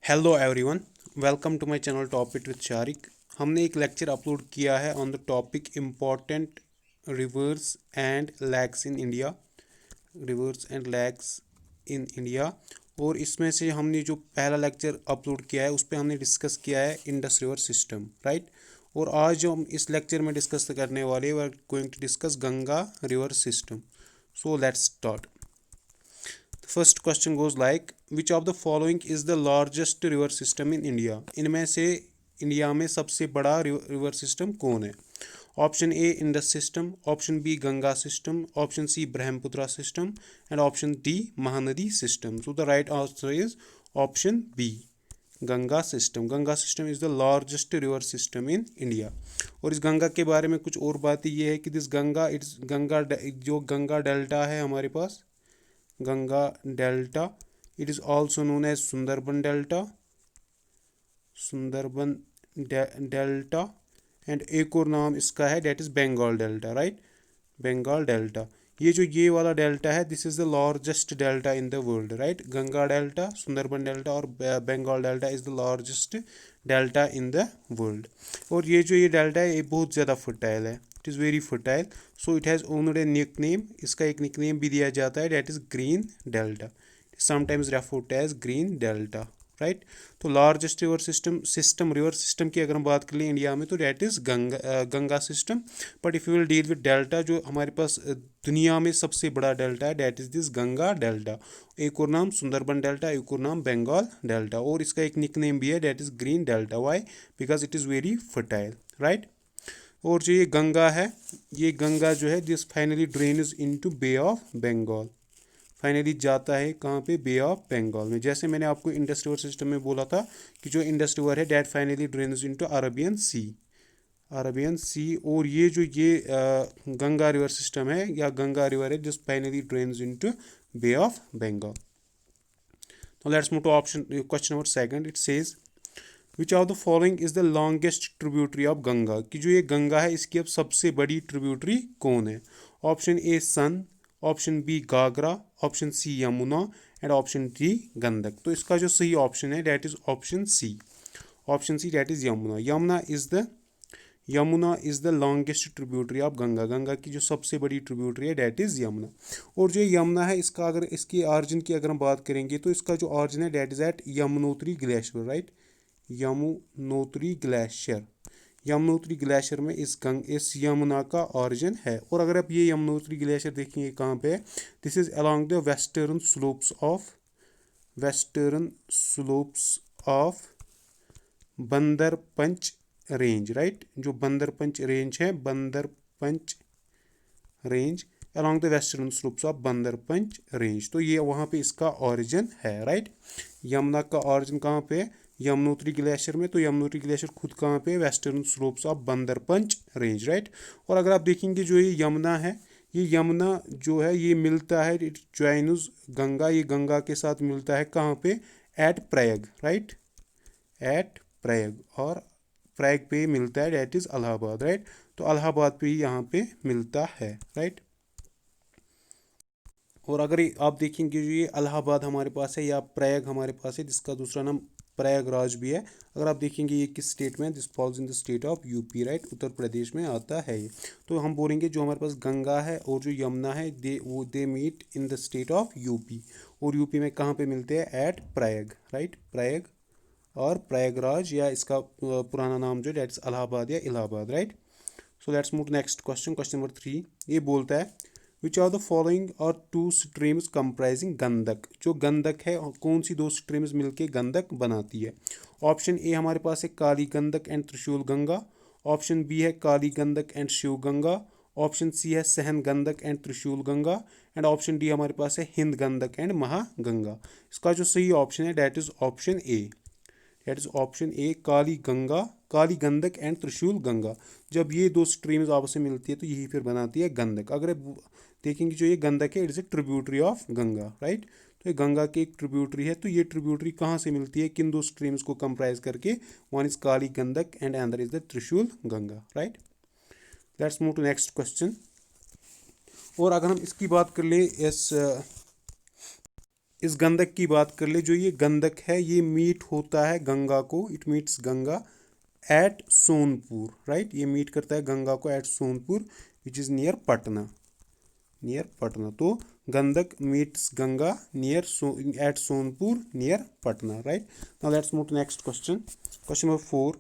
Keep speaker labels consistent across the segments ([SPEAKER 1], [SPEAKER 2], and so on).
[SPEAKER 1] Hello everyone, welcome to my channel topic with Shariq. हमने एक lecture upload किया है on the topic important rivers and lakes in India. Rivers and lakes in India. और इसमें से हमने जो पहला लेक्चर अपलोड किया है उस पर हमने डिस्कस किया है इंडस रिवर सिस्टम, राइट। और आज जो हम इस लेक्चर में डिस्कस करने वाले we are going to discuss Ganga river system. So let's start. First question goes like which of the following is the largest river system in India. इनमें से इंडिया में सबसे बड़ा रिवर सिस्टम कौन है? Option A Indus system, option B Ganga system, option C Brahmaputra system and option D Mahanadi system. So the right answer is option B Ganga system. Ganga system is the largest river system in India. और इस गंगा के बारे में कुछ और बातें ये है कि दिस गंगा इट्स गंगा जो गंगा डेल्टा है हमारे पास, Ganga delta, it is also known as Sundarban delta, Sundarban delta. And एक और नाम इसका है that is Bengal delta, right, Bengal delta. ये वाला डेल्टा है, this is the largest delta in the world, right. Ganga delta, Sundarban delta और Bengal delta is the largest delta in the world. और ये डेल्टा है ये बहुत ज़्यादा फर्टाइल है, it is very fertile. So it has owned a nick name, इसका एक निक नेम भी दिया जाता है that is green delta, sometimes referred as green delta, right. तो लार्जेस्ट रिवर सिस्टम की अगर हम बात कर लें इंडिया में तो that is Ganga system. But if you will deal with delta, जो हमारे पास दुनिया में सबसे बड़ा डेल्टा है that is this Ganga delta. एक और नाम सुंदरबन डेल्टा, एक और नाम बंगाल डेल्टा, और इसका एक निक नेम भी है that is green delta. Why? Because it is very fertile, right. और जो ये गंगा है, ये गंगा जो है this finally drains into Bay of Bengal, finally जाता है कहाँ पे? बे ऑफ बंगाल में। जैसे मैंने आपको इंडस रिवर सिस्टम में बोला था कि जो इंडस रिवर है that finally drains into Arabian sea, Arabian sea. और ये गंगा रिवर सिस्टम है या गंगा रिवर है जिस finally drains into Bay of Bengal. तो let's move to option question number second. It says which of the following is the longest tributary of Ganga. कि जो ये गंगा है इसकी अब सबसे बड़ी ट्रिब्यूटरी कौन है? Option A Son, option B Ghaghara, option C Yamuna and option D Gandak. तो इसका जो सही ऑप्शन है that is option C, option C that is Yamuna. Yamuna is the longest tributary of Ganga. Ganga की जो सबसे बड़ी ट्रिब्यूटरी है डेट इज यमुना। और जो यमुना है इसका अगर इसकी ऑरिजिन की अगर हम बात करेंगे तो इसका जो ऑरिजिन है that is at Yamunotri glacier, right, Yamunotri glacier. Yamunotri glacier में इस यमुना का ऑरिजिन है। और अगर आप ये यमुनोत्री ग्लेशियर देखेंगे कहाँ पे है, this is along the western slopes of Bandarpunch range, right. जो बंदरपंच रेंज है, Bandarpunch range along the western slopes of Bandarpunch range. तो ये वहाँ पे इसका ऑरिजिन है, राइट। यमुना का ऑरिजिन कहाँ पे है? यमुनोत्री ग्लेशियर में। तो यमुनोत्री ग्लेशियर खुद कहाँ पे? Western slopes of Bandarpunch range, right. और अगर आप देखेंगे जो ये यमुना है, ये यमुना जो है ये मिलता है, इट ज्वाइन्स गंगा, ये गंगा के साथ मिलता है कहाँ पे? At Prayag, right, at Prayag. और प्रयाग पे मिलता है डेट इज इलाहाबाद, राइट। तो इलाहाबाद पे ही यहाँ पे मिलता है, राइट। और अगर आप देखेंगे जो ये इलाहाबाद हमारे पास है या प्रयाग हमारे पास है, जिसका दूसरा नाम प्रयागराज भी है। अगर आप देखेंगे ये किस स्टेट में, this falls in the state of UP, right, Uttar Pradesh में आता है ये। तो हम बोलेंगे जो हमारे पास गंगा है और जो यमुना है they meet in the state of UP. और यूपी में कहाँ पे मिलते हैं? एट प्रयाग, राइट, प्रयाग और प्रयागराज, या इसका पुराना नाम जो डेट्स इलाहाबाद या Allahabad, right. So let's move next question, question number 3। ये बोलता है which are the following are two streams comprising Gandak. जो गंडक है कौन सी दो स्ट्रीम्स मिलके गंडक बनाती है? ऑप्शन ए हमारे पास है Kali Gandak and Trishul Ganga, option B है Kali Gandak and Shiv Ganga, option C है Sahan Gandak and Trishul Ganga and option D हमारे पास है हिंद गंडक एंड महागंगा। इसका जो सही ऑप्शन है that is option A, that is option A Kali Ganga, Kali Gandak and Trishul Ganga. जब ये दो स्ट्रीम्स आपस में मिलती है तो यही फिर बनाती है गंडक। अगर देखेंगे जो ये गंडक है it is a tributary of Ganga, right. तो ये गंगा की एक ट्रिब्यूटरी है। तो ये ट्रिब्यूटरी कहाँ से मिलती है, किन दो स्ट्रीम्स को कंप्राइज करके? One is Kali Gandak and other is the Trishul Ganga, right. Let's move to next question. और अगर हम इसकी बात कर ले, इस गंडक की बात कर ले, जो ये गंडक है ये मीट होता है गंगा को, it meets Ganga at Sonpur, right. ये मीट करता है गंगा को at Sonpur which is near Patna, near Patna. तो Gandak meets Ganga near at Sonpur near Patna, right. Now let's move to next question, question number 4।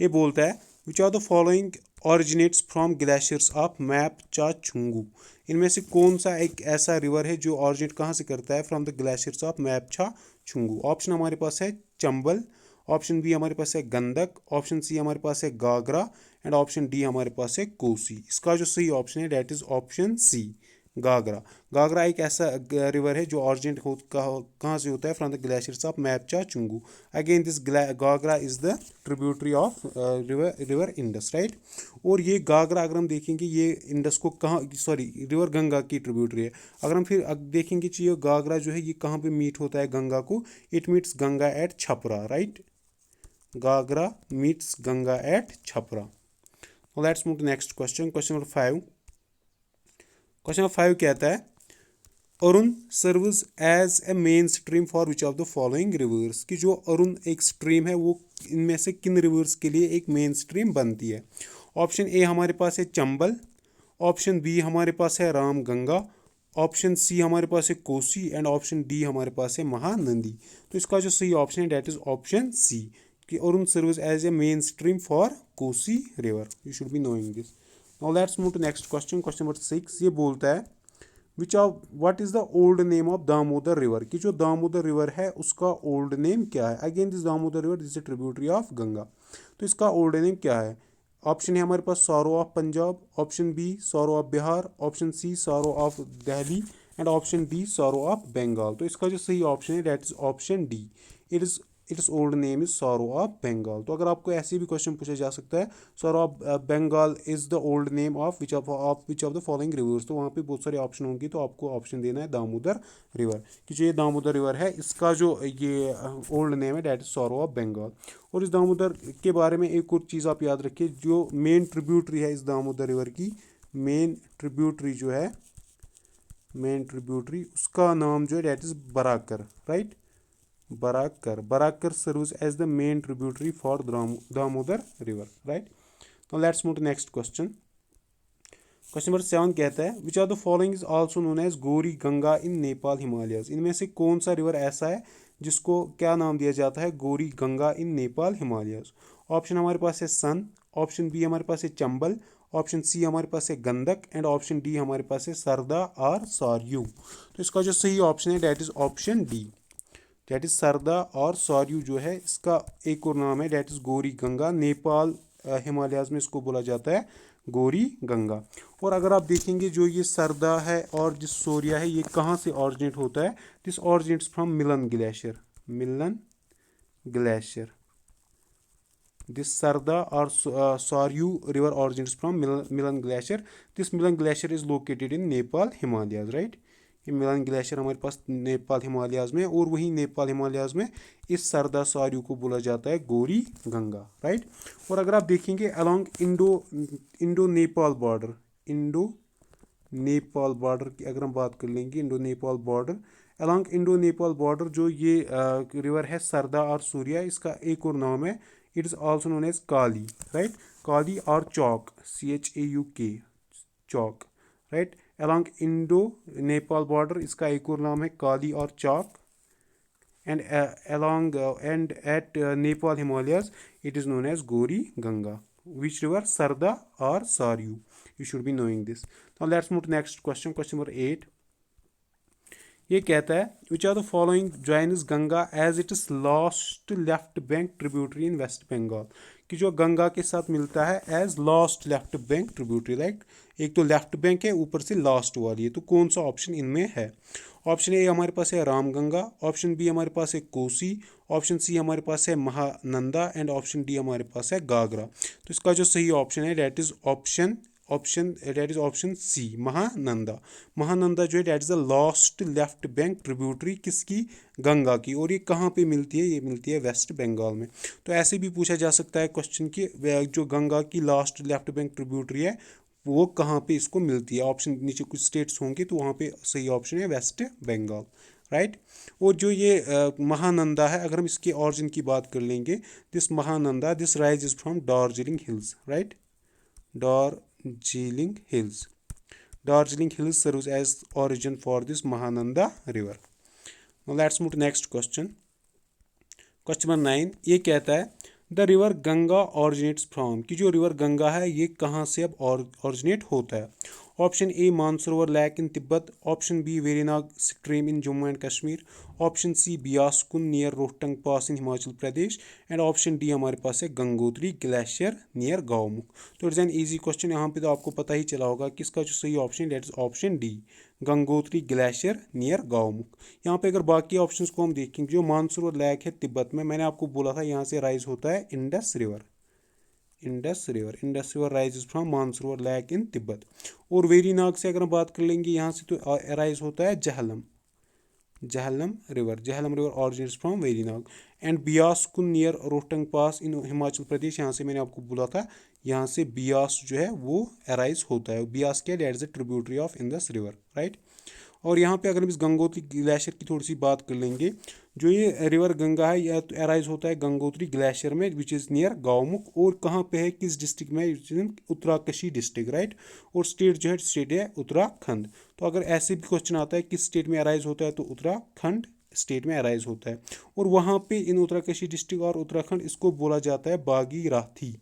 [SPEAKER 1] ये बोलता है which are the following originates from glaciers of Mapchachungu. इनमें से कौन सा एक ऐसा रिवर है जो ऑरिजिनेट कहाँ से करता है, from the glaciers of Mapchachungu. Option हमारे पास है चंबल, ऑप्शन बी हमारे पास है गंडक, ऑप्शन सी हमारे पास है गागरा एंड ऑप्शन डी हमारे पास है कोसी। इसका जो सही ऑप्शन है that is option C, Gagra. Gagra एक ऐसा रिवर है जो ऑरिजिनेट कहाँ से होता है, from the glaciers of Mapchachungu. Again this Ghaghara is the tributary of river Indus, right. और ये गागरा अगर हम देखेंगे ये इंडस को कहाँ, सॉरी रिवर गंगा की ट्रिब्यूटरी है। अगर हम फिर देखेंगे कि ये गागरा जो है ये कहाँ पे मीट होता है गंगा को, it meets Ganga at Chhapra, right. Gagra meets Ganga at Chhapra. Let's move to next question, question number 5। Question number 5 कहता है Arun serves as a main stream for which of the following rivers. कि जो अरुण एक स्ट्रीम है वो इनमें से किन रिवर्स के लिए एक मेन स्ट्रीम बनती है। ऑप्शन ए हमारे पास है चंबल, ऑप्शन बी हमारे पास है राम गंगा, ऑप्शन सी हमारे पास है कोसी एंड ऑप्शन डी हमारे पास है महानंदी। तो इसका जो सही ऑप्शन है डेट इज ऑप्शन सी, कि Arun serves as a main stream for Kosi river. You should be knowing this. Now let's move to next question, question number 6। ये बोलता है which of what is the old name of Damodar river. कि जो Damodar river है उसका old name क्या है। Again this Damodar river this is tributary of Ganga. तो इसका ओल्ड नेम क्या है। ऑप्शन है हमारे पास sorrow of Punjab, option B sorrow of Bihar, option C sorrow of Delhi and option D sorrow of Bengal. तो इसका जो सही ऑप्शन है that is option D, it's old name is sorrow of Bengal. तो अगर आपको ऐसे भी क्वेश्चन पूछा जा सकता है sorrow of Bengal is the old name of which of the following rivers, तो वहाँ पे बहुत सारे ऑप्शन होंगे, तो आपको ऑप्शन देना है दामोदर रिवर। कि जो ये दामोदर रिवर है इसका जो ये ओल्ड नेम है that is sorrow of Bengal. और इस दामोदर के बारे में एक और चीज़ आप याद रखिए, जो मेन ट्रिब्यूटरी है इस दामोदर रिवर की, मेन ट्रिब्यूटरी जो है, मेन ट्रिब्यूटरी उसका नाम जो है that is Barakar, right. Barakar serves as the main tributary for Damodar river, right. Now let's move to next question. Question number 7 कहता है which are the following is also known as Gauri Ganga in Nepal Himalayas. इनमें से कौन सा रिवर ऐसा है जिसको क्या नाम दिया जाता है, Gauri Ganga in Nepal Himalayas. Option हमारे पास है सन, ऑप्शन बी हमारे पास है चंबल, ऑप्शन सी हमारे पास है गंडक एंड ऑप्शन डी हमारे पास है सरदा और सरयू। तो इसका जो सही ऑप्शन है that is option D, that is Sarda और सरयू जो है इसका एक और नाम है डेट इज गौरी गंगा। नेपाल हिमालयाज में इसको बोला जाता है गौरी गंगा। और अगर आप देखेंगे जो ये सरदा है और जिस सोरिया है ये कहाँ से ऑरिजिनेट होता है, this originates from Milan glacier, Milan glacier. This Sarda और Saryu river originates from Milan glacier. This Milan glacier is located in Nepal Himalayas, right. ये मिलन ग्लेशियर हमारे पास नेपाल हिमालयाज में, और वहीं नेपाल हिमालयाज में इस सरदा सरयू को बोला जाता है गौरी गंगा, राइट। और अगर आप देखेंगे along Indo Nepal border, Indo Nepal border की अगर हम बात कर लेंगे, Indo Nepal border, along Indo Nepal border जो ये रिवर है सरदा और सूर्या, इसका एक और नाम है it is also known as Kali, right. Kali और Chauk, CHAUK, Chauk, right. Along Indo Nepal border इसका एक और नाम है काली और Chauk, and along and at Nepal Himalayas it is known as Gauri Ganga. Which river, Sarda और Saryu. You should be knowing this. Now let's move to next question, question number 8। ये कहता है which are the following joins Ganga as it is last left bank tributary in West Bengal. कि जो गंगा के साथ मिलता है as last left bank tributary, like एक तो लेफ्ट बैंक है ऊपर से लास्ट वाली है, तो कौन सा ऑप्शन इनमें है। ऑप्शन ए हमारे पास है रामगंगा, ऑप्शन बी हमारे पास है कोसी, ऑप्शन सी हमारे पास है महानंदा एंड ऑप्शन डी हमारे पास है गागरा। तो इसका जो सही ऑप्शन है that is that is option C, Mahananda. Mahananda जो है that is the last left bank tributary किसकी, गंगा की। और ये कहाँ पे मिलती है, ये मिलती है वेस्ट बंगाल में। तो ऐसे भी पूछा जा सकता है क्वेश्चन कि जो गंगा की लास्ट लेफ्ट बैंक ट्रिब्यूटरी है वो कहाँ पे इसको मिलती है। ऑप्शन नीचे कुछ स्टेट्स होंगे तो वहाँ पे सही ऑप्शन है वेस्ट बंगाल, राइट। और जो ये महानंदा है, अगर हम इसके ऑरिजिन की बात कर लेंगे, this Mahananda this rise is from Darjeeling hills, right, Darjeeling hills. Darjeeling Hills serves as origin for this Mahananda River. Now let's move to next question. Question number 9 ये कहता है the river Ganga originates from, कि जो रिवर गंगा है ये कहाँ से अब ऑरिजिनेट होता है। Option A Mansarovar lake in Tibet, option B Verinag stream in Jammu and Kashmir, option C Beaskund near Rohtang pass in Himachal Pradesh, and option D हमारे पास है गंगोत्री ग्लेशियर नियर गौमुख। तो इट्स एन ईजी क्वेश्चन, यहाँ पे तो आपको पता ही चला होगा कि इसका जो सही option that is option D, Gangotri glacier near Gaumukh. यहाँ पे अगर बाकी ऑप्शंस को हम देखेंगे, जो मानसरोवर लेक है तिब्बत में, मैंने आपको बोला था यहाँ से राइज होता है Indus river, Indus river rises from Mansarovar lake in Tibet. और वेरीनाग से अगर हम बात कर लेंगे यहाँ से, तो राइज होता है Jhelum river originates from Verinag. And Beaskund near Rohtang pass in Himachal Pradesh, यहाँ से मैंने आपको बोला था, यहाँ से बियास जो है वो अराइज होता है। बियास क्या, that is a tributary of Indus river, right. और यहाँ पे अगर हम इस गंगोत्री ग्लेशियर की थोड़ी सी बात कर लेंगे, जो ये रिवर गंगा है यह अराइज होता है गंगोत्री ग्लेशियर में विच इज़ नियर गौमुख। और कहाँ पे है, किस डिस्ट्रिक्ट में, उत्तराकाशी डिस्ट्रिक्ट, राइट। और स्टेट जो है स्टेट है उत्तराखंड। तो अगर ऐसे भी क्वेश्चन आता है किस स्टेट में अराइज होता है, तो उत्तराखंड स्टेट में अराइज होता है। और वहाँ पे इन उत्तराकाशी डिस्ट्रिक्ट और उत्तराखंड इसको बोला जाता है बागीराथी,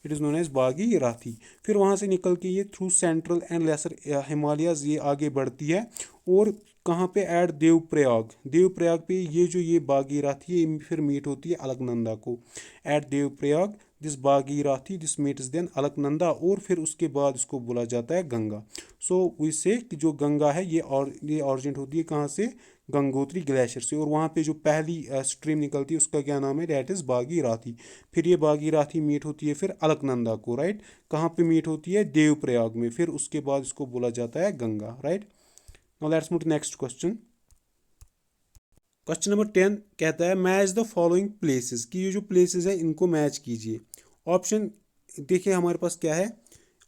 [SPEAKER 1] इट इज़ नोन एज बागीराथी। फिर वहाँ से निकल के ये through central and lesser Himalayas ये आगे बढ़ती है। और कहाँ पे ऐड देवप्रयाग पे ये जो ये बागीराथी ये फिर मीट होती है अलकनंदा को। At Devprayag this Bhagirathi this meets then Alaknanda, और फिर उसके बाद इसको बोला जाता है गंगा। सो इससे जो गंगा है ये ऑरिजिनेट होती है कहाँ से, गंगोत्री ग्लेशियर से। और वहाँ पे जो पहली स्ट्रीम निकलती है उसका क्या नाम है, दैट इज़ बागीराथी। फिर ये बागीराथी मीट होती है फिर अलकनंदा को, राइट। कहाँ पे मीट होती है, देवप्रयाग में। फिर उसके बाद इसको बोला जाता है Ganga, right. Now let's move to next question. Question number 10 कहता है मैच द फॉलोइंग प्लेसेस, कि ये जो प्लेसेस है इनको मैच कीजिए। ऑप्शन देखिए हमारे पास क्या है,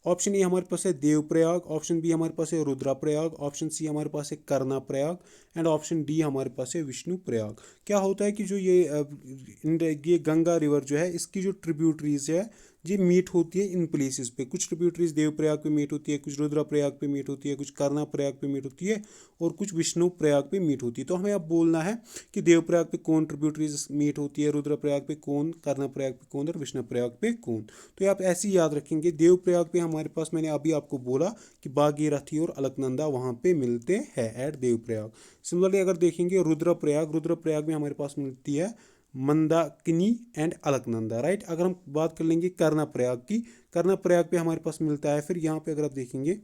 [SPEAKER 1] ऑप्शन ए हमारे पास है देवप्रयाग, ऑप्शन बी हमारे पास है रुद्रप्रयाग, ऑप्शन सी हमारे पास है कर्णप्रयाग, एंड ऑप्शन डी हमारे पास है विष्णु प्रयाग। क्या होता है कि जो ये गंगा रिवर जो है इसकी जो ट्रिब्यूटरीज है ये मीट होती है इन प्लेसेस पे। कुछ ट्रिब्यूटरीज देवप्रयाग पे मीट होती है, कुछ रुद्रप्रयाग पे मीट होती है, कुछ कर्णप्रयाग पे मीट होती है, और कुछ विष्णु प्रयाग पे मीट होती है। तो हमें अब बोलना है कि देवप्रयाग पे कौन ट्रिब्यूटरीज मीट होती है, रुद्रप्रयाग पे कौन, कर्णप्रयाग पे कौन, और विष्णु प्रयाग पे कौन। तो ये आप ऐसे ही याद रखेंगे। देवप्रयाग पे हमारे पास, मैंने अभी आपको बोला कि बागीरथी और अलकनंदा वहाँ पे मिलते हैं एट देवप्रयाग। सिमिलरली अगर देखेंगे रुद्रप्रयाग में हमारे पास मिलती है मंदाकिनी एंड अलकनंदा, राइट। अगर हम बात कर लेंगे कर्णप्रयाग की, कर्णप्रयाग पे हमारे पास मिलता है, फिर यहाँ पे अगर आप देखेंगे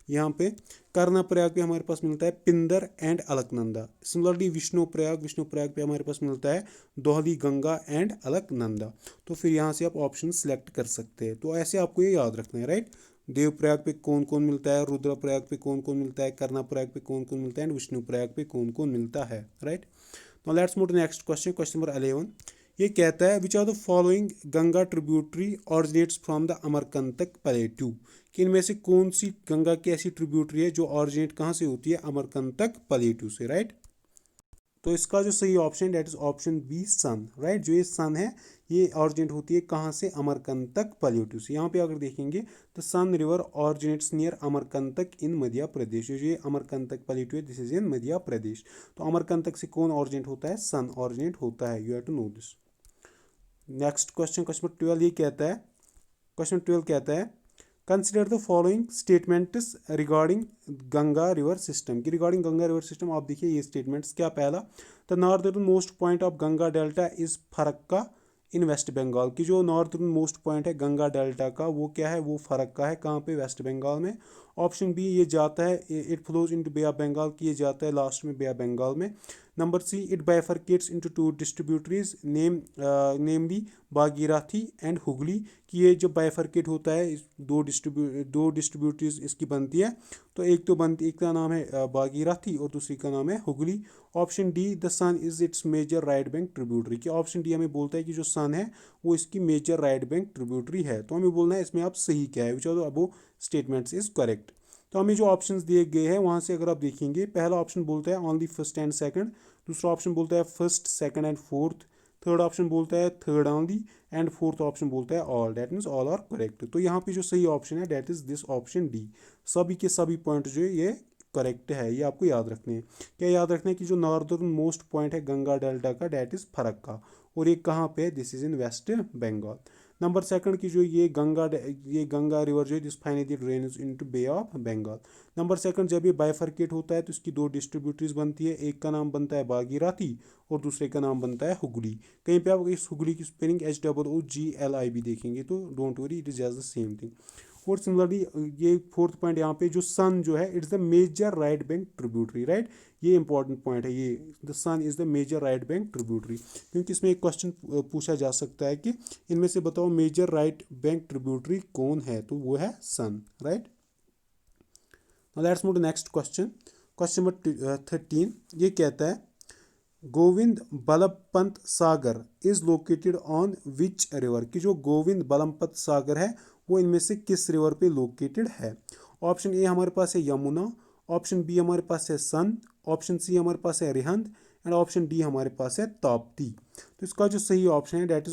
[SPEAKER 1] यहाँ पे कर्णप्रयाग पे हमारे पास मिलता है पिंदर एंड अलकनंदा। सिमिलरली विष्णु प्रयाग पे हमारे पास मिलता है दोहली गंगा एंड अलकनंदा। तो फिर यहाँ से आप ऑप्शन सेलेक्ट कर सकते हैं। तो ऐसे आपको ये याद रखना है, राइट। देवप्रयाग पे कौन कौन मिलता है, रुद्रप्रयाग पे कौन कौन मिलता है, कर्णप्रयाग पे कौन कौन मिलता है, एंड विष्णु प्रयाग पे कौन कौन मिलता है, right. Now let's move to next question, question number 11। ये कहता है which are the following Ganga tributary originates from the Amarkantak plateau, कि इनमें से कौन सी गंगा की ऐसी ट्रिब्यूटरी है जो ऑरिजिनेट कहाँ से होती है, अमरकंटक प्लेटू से, राइट। तो इसका जो सही option that is option B Son, right. जो ये सन है ये ऑरिजिनेट होती है कहाँ से, अमरकंटक प्लेटू से। यहाँ पे अगर देखेंगे तो सन रिवर ऑरिजिनेट्स नियर अमरकंटक इन मध्य प्रदेश। जो ये अमरकंटक प्लेटू है दिस इज इन मध्य प्रदेश। तो अमरकंटक से कौन ऑरिजिनेट होता है, सन ऑरिजिनेट होता है, you have to know this. Next question, question 12 ये कहता है, क्वेश्चन 12 कहता है consider the following statements regarding Ganga river system, की रिगार्डिंग गंगा रिवर सिस्टम आप देखिए ये स्टेटमेंट्स। क्या पहला, the northern most point of Ganga delta is Farakka in West Bengal, की जो नॉर्दर्न मोस्ट पॉइंट है गंगा डेल्टा का वो क्या है, वो फरक्का है, कहाँ पे, वेस्ट बंगाल में। ऑप्शन बी ये जाता है, it flows into Bay of Bengal, की ये जाता है लास्ट में बे ऑफ बंगाल में। Number C, it bifurcates into two distributaries namely Bhagirathi and Hooghly, कि ये जो बाइफरकेट होता है दो डिस्ट्रीब्यूटरीज इसकी बनती है। तो एक का नाम है बागीराथी और दूसरी का नाम है Hooghly. Option D, the Son is its major right bank tributary, कि ऑप्शन डी हमें बोलता है कि जो सन है वो इसकी मेजर राइट बैंक ट्रिब्यूटरी है। तो हमें बोलना है इसमें आप सही क्या है, which are the above statements is correct. तो हमें जो ऑप्शंस दिए गए हैं वहाँ से अगर आप देखेंगे, पहला ऑप्शन बोलता है ओनली फर्स्ट एंड सेकंड, दूसरा ऑप्शन बोलता है first second and fourth, third option बोलता है third only, and fourth option बोलता है all, that means all are correct. तो यहाँ पे जो सही ऑप्शन है that is this option D. सभी के सभी पॉइंट जो है ये करेक्ट है, ये आपको याद रखने हैं। क्या याद रखना है कि जो नॉर्दर्न मोस्ट पॉइंट है गंगा डेल्टा का दैट इज फरक्का, और ये कहाँ पे है, this is in West Bengal. Number second की जो ये गंगा रिवर जो है this finally drains into Bay of Bengal. Number second जब ये बाइफर्केट होता है तो इसकी दो डिस्ट्रीब्यूटरीज बनती है, एक का नाम बनता है भागीरथी और दूसरे का नाम बनता है हुगली। कहीं पे आप इस हुगली की स्पेलिंग HOOGLI भी देखेंगे तो don't worry, it is just the same thing. और सिमिलरली ये फोर्थ पॉइंट यहाँ पे जो सन जो है it's the major right bank tributary, right, ये इंपॉर्टेंट पॉइंट है, ये the Son is the major right bank tributary, क्योंकि इसमें एक क्वेश्चन पूछा जा सकता है कि इनमें से बताओ मेजर राइट बैंक ट्रिब्यूटरी कौन है, तो वो है Son, right. Now let's move to next question, question number 13। ये कहता है Govind Ballabh Pant Sagar is located on which river, कि जो गोविंद बल्लभ पंत सागर है वो इनमें से किस रिवर पे लोकेटेड है। ऑप्शन ए हमारे पास है यमुना, ऑप्शन बी हमारे पास है सन, ऑप्शन सी हमारे पास है रिहंद, एंड ऑप्शन डी हमारे पास है ताप्ती। तो इसका जो सही ऑप्शन है that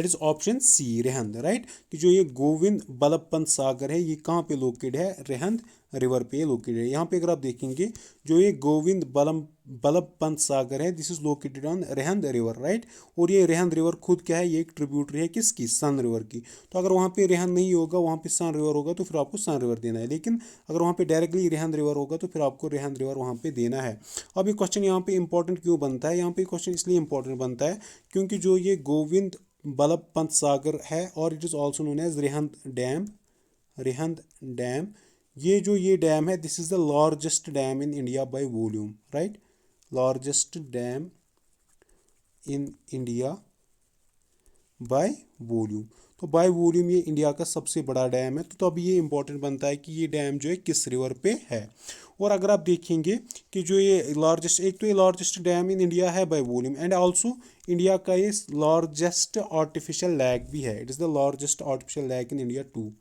[SPEAKER 1] is option C, Rihand, right. कि जो ये गोविंद बल्लभ पंत सागर है ये कहाँ पे लोकेटेड है, रिहंद रिवर पे लोकेटेड है। यहाँ पे अगर आप देखेंगे जो ये गोविंद बल्लभ पंत सागर है this is located on Rihand river, right. और ये रिहंद रिवर खुद क्या है, ये एक ट्रिब्यूटरी है किसकी, सन रिवर की। तो अगर वहाँ पे रिहंद नहीं होगा, वहाँ पे सन रिवर होगा तो फिर आपको सन रिवर देना है, लेकिन अगर वहाँ पे डायरेक्टली रिहंद रिवर होगा तो फिर आपको रिहंद रिवर वहाँ पे देना है। अब ये क्वेश्चन यहाँ पे इंपॉर्टेंट क्यों बनता है, यहाँ पे क्वेश्चन इसलिए इंपॉर्टेंट बनता है क्योंकि जो ये गोविंद बल्लभ पंत सागर है और it is also known as Rihand dam, ये डैम है this is the largest dam in India by volume, right, largest dam in India by volume. तो बाय वॉल्यूम ये इंडिया का सबसे बड़ा डैम है। तो अभी ये इंपॉर्टेंट बनता है कि ये डैम जो है किस रिवर पे है। और अगर आप देखेंगे कि जो ये लार्जेस्ट, एक तो ये लार्जेस्ट डैम इन इंडिया है by volume, and also India का ये लार्जेस्ट आर्टिफिशियल लैक भी है, it is the largest artificial lake in India too,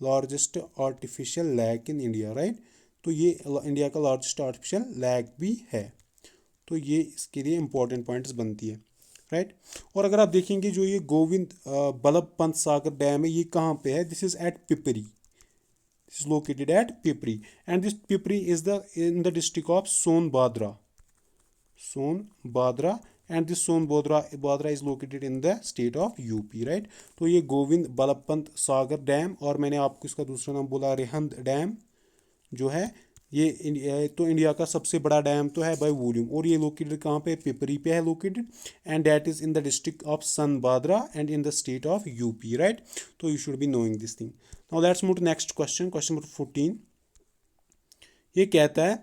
[SPEAKER 1] largest artificial lake in India, right. तो ये इंडिया का लार्जेस्ट आर्टिफिशियल लैक भी है। तो ये इसके लिए इंपॉर्टेंट पॉइंट्स बनती है, राइट। और अगर आप देखेंगे जो ये गोविंद बल्लभ पंत सागर डैम है ये कहाँ पे है, this is at Pipri, this is located at Pipri, and this Pipri is the in the district of Sonbhadra, and this Sonbhadra is located in the state of UP, right. तो ये गोविंद बल्लभ पंत सागर डैम, और मैंने आपको इसका दूसरा नाम बोला रिहंद डैम जो है ये तो इंडिया का सबसे बड़ा डैम तो है बाय वॉल्यूम, और ये लोकेटेड कहाँ पे, पिपरी पे है located, and that is in the district of Sonbhadra and in the state of UP, right. तो you should be knowing this thing. Now let's move to next question, question number 14। ये कहता है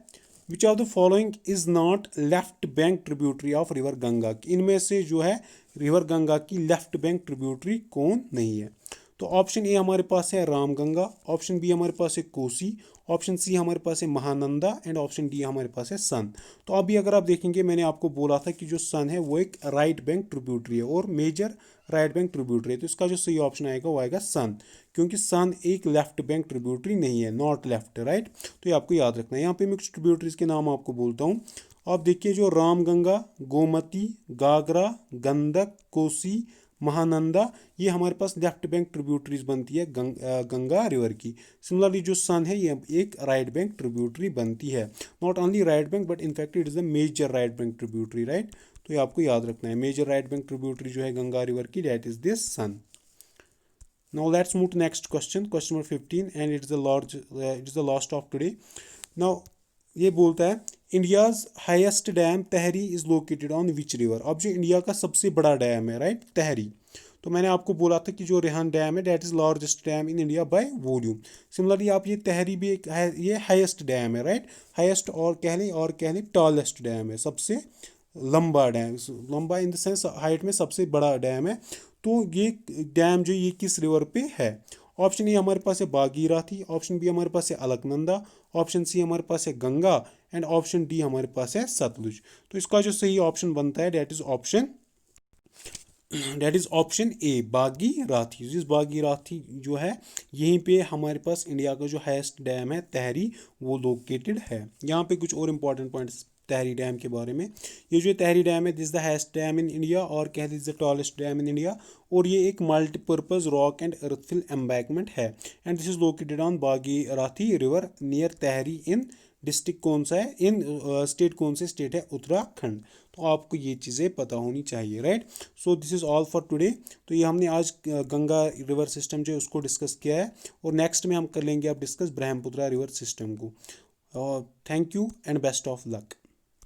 [SPEAKER 1] which of the following is not left bank tributary of river Ganga, इनमें से जो है river Ganga की left bank tributary कौन नहीं है। तो ऑप्शन ए हमारे पास है रामगंगा, ऑप्शन बी हमारे पास है कोसी, ऑप्शन सी हमारे पास है महानंदा, एंड ऑप्शन डी हमारे पास है सन। तो अभी अगर आप देखेंगे मैंने आपको बोला था कि जो सन है वो एक राइट बैंक ट्रिब्यूटरी है और मेजर राइट बैंक ट्रिब्यूटरी है, तो इसका जो सही ऑप्शन आएगा वो आएगा सन, क्योंकि सन एक लेफ्ट बैंक ट्रिब्यूटरी नहीं है, नॉट लेफ्ट, राइट। तो ये आपको याद रखना है। यहाँ पे मैं कुछ ट्रिब्यूटरीज के नाम आपको बोलता हूँ। आप देखिए जो रामगंगा, गोमती, गागरा, गंडक, कोसी, महानंदा, ये हमारे पास लेफ्ट बैंक ट्रिब्यूटरीज बनती है गंगा रिवर की। सिमिलरली जो सन है ये एक राइट बैंक ट्रिब्यूटरी बनती है, not only right bank but in fact it is the major right bank tributary, right. तो ये आपको याद रखना है, मेजर राइट बैंक ट्रिब्यूटरी जो है गंगा रिवर की that is this Son. Now let's move to next question, question number 15, and it is the last of today. Now ये बोलता है India's highest dam Tehri is located on which river. अब जो India का सबसे बड़ा डैम है, राइट, तहरी, तो मैंने आपको बोला था कि जो रिहंद डैम है that is largest dam in India by volume. Similarly आप ये तहरी भी एक है, ये हाईएस्ट डैम है, राइट, हाईएस्ट और कह लें टॉलेस्ट डैम है, सबसे लंबा डैम, लंबा इन द सेंस हाइट में सबसे बड़ा डैम है। तो ये डैम जो ये किस रिवर पे है। ऑप्शन ए हमारे पास है भागीरथी, ऑप्शन बी हमारे पास है अलकनंदा, ऑप्शन सी हमारे पास है गंगा, एंड ऑप्शन डी हमारे पास है सतलुज। तो इसका जो सही ऑप्शन बनता है that is option that is option A Bhagirathi. जिस बागीराथी जो है यहीं पे हमारे पास इंडिया का जो हाईएस्ट डैम है तहरी वो लोकेटेड है। यहाँ पे कुछ और इम्पोर्टेंट पॉइंट्स तहरी डैम के बारे में। ये जो तहरी डैम है this the highest dam in India और क्या है this the tallest dam in India. और ये एक multipurpose rock and earthfill embankment है and this is located on Bhagirathi river near Tehri in district कौन सा है इन स्टेट कौन से स्टेट है उत्तराखंड। तो आपको ये चीज़ें पता होनी चाहिए right. So this is all for today. तो ये हमने आज गंगा रिवर सिस्टम जो है उसको डिस्कस किया है और नेक्स्ट में हम कर लेंगे अब डिस्कस ब्रह्मपुत्रा रिवर सिस्टम को। Thank you and best of luck.